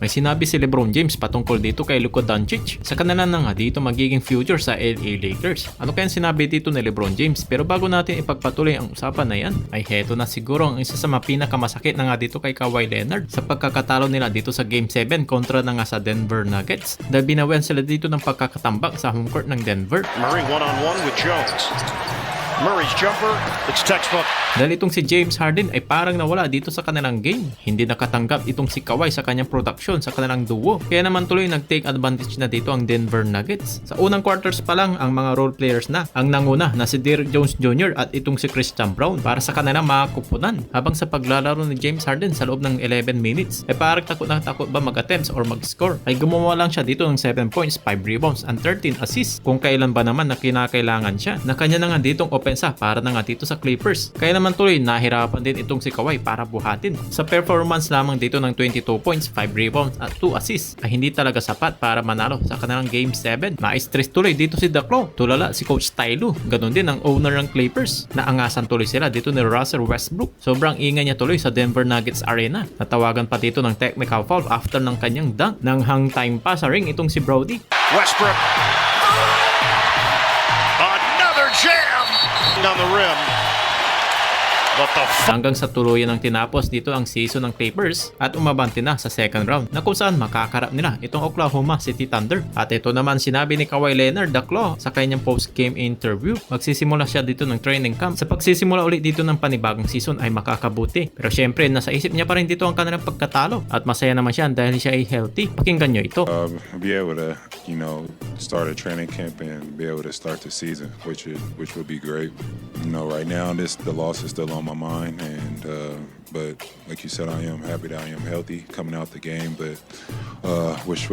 may sinabi si LeBron James patungkol dito kay Luka Doncic sa kanila na nga dito magiging future sa LA Lakers. Ano kaya sinabi dito ni LeBron James? Pero bago natin ipagpatuloy ang usapan na yan, ay heto na siguro ang isa sa mga pinakamasakit na nga dito kay Kawhi Leonard sa pagkakatalo nila dito sa Game 7 kontra na nga sa Denver Nuggets. Dahil binawian sila dito ng pagkakatambak sa home court ng Denver. Murray one-on-one with Jones. Murray's jumper, it's textbook. Dahil itong si James Harden ay parang nawala dito sa kanilang game. Hindi nakatanggap itong si Kawhi sa kanyang production sa kanilang duo. Kaya naman tuloy nag-take advantage na dito ang Denver Nuggets. Sa unang quarters pa lang, ang mga role players na ang nanguna na si Derrick Jones Jr. at itong si Christian Brown para sa kanilang mga kupunan. Habang sa paglalaro ni James Harden sa loob ng 11 minutes, ay parang takot na takot ba mag-attempts or mag-score. Ay gumawa lang siya dito ng 7 points, 5 rebounds, and 13 assists. Kung kailan ba naman na kinakailangan siya na kanya na nga ditong opensa para na nga dito sa Clippers. Kaya naman tuloy nahirapan din itong si Kawhi para buhatin. Sa performance lamang dito ng 22 points, 5 rebounds at 2 assists ay hindi talaga sapat para manalo sa kanilang Game 7. Na-stress tuloy dito si Daklo. Tulala si Coach Tyloo. Ganon din ang owner ng Clippers. Naangasan tuloy sila dito ni Russell Westbrook. Sobrang ingay niya tuloy sa Denver Nuggets Arena. Natawagan pa dito ng technical foul after ng kanyang dunk. Nang hang time pa sa ring itong si Brody. Westbrook. Another jam on the rim. But the Hanggang sa tuluyan ng tinapos dito ang season ng Clippers at umabante na sa second round na kung saan makakarap nila itong Oklahoma City Thunder. At ito naman sinabi ni Kawhi Leonard Daklo sa kanyang post-game interview. Magsisimula siya dito ng training camp. Sa pagsisimula ulit dito ng panibagong season ay makakabuti. Pero syempre nasa isip niya pa rin dito ang kanilang pagkatalo at masaya naman siya dahil siya ay healthy. Pakinggan nyo ito. Be able to, start a training camp and be able to start the season, which would be great. Right now the loss is still on my mind, but like you said, I am happy that I am healthy coming out the game, but wish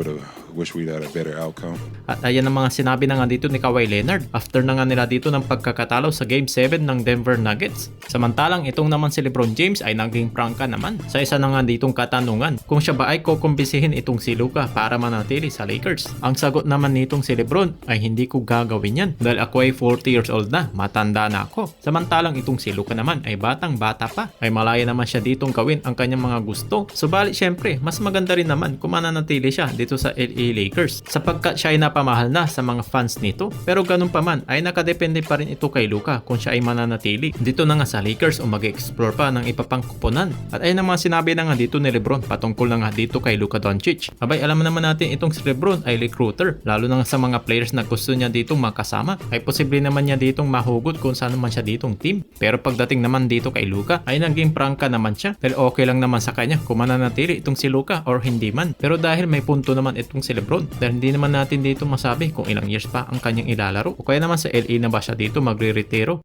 we'd had a better outcome. At ayan ang mga sinabi na nga dito ni Kawhi Leonard after na nga nila dito ng pagkakatalo sa Game 7 ng Denver Nuggets. Samantalang itong naman si LeBron James ay naging prangka naman sa isa na nga ditong katanungan kung siya ba ay kukumbisihin itong si Luka para manatili sa Lakers. Ang sagot naman nitong si LeBron ay hindi ko gagawin yan dahil ako ay 40 years old na, matanda na ako. Samantalang itong si Luka naman ay batang bata pa, ay malaya naman siya ditong gawin ang kanyang mga gusto. Subalit syempre mas maganda rin naman kung mananatili siya dito sa LA Lakers sapagkat siya ay napamahal na sa mga fans nito. Pero ganun pa man ay nakadepende pa rin ito kay Luka kung siya ay mananatili dito na nga sa Lakers o mag-explore pa ng iba pang kuponan. At ayun naman sinabi na nga dito ni LeBron patungkol na nga dito kay Luka Doncic. Abay alam naman natin itong si LeBron ay recruiter, lalo na nga sa mga players na gusto niya ditong makasama ay posible naman niya ditong mahugot kung saan naman siya ditong team. Pero pagdating naman dito kay Luka ay naging prangka naman siya dahil okay lang naman sa kanya kung mananatili itong si Luka or hindi man. Pero dahil may punto naman itong si LeBron dahil hindi naman natin dito masabi kung ilang years pa ang kanyang ilalaro o kaya naman sa LA na ba siya dito magre-retiro.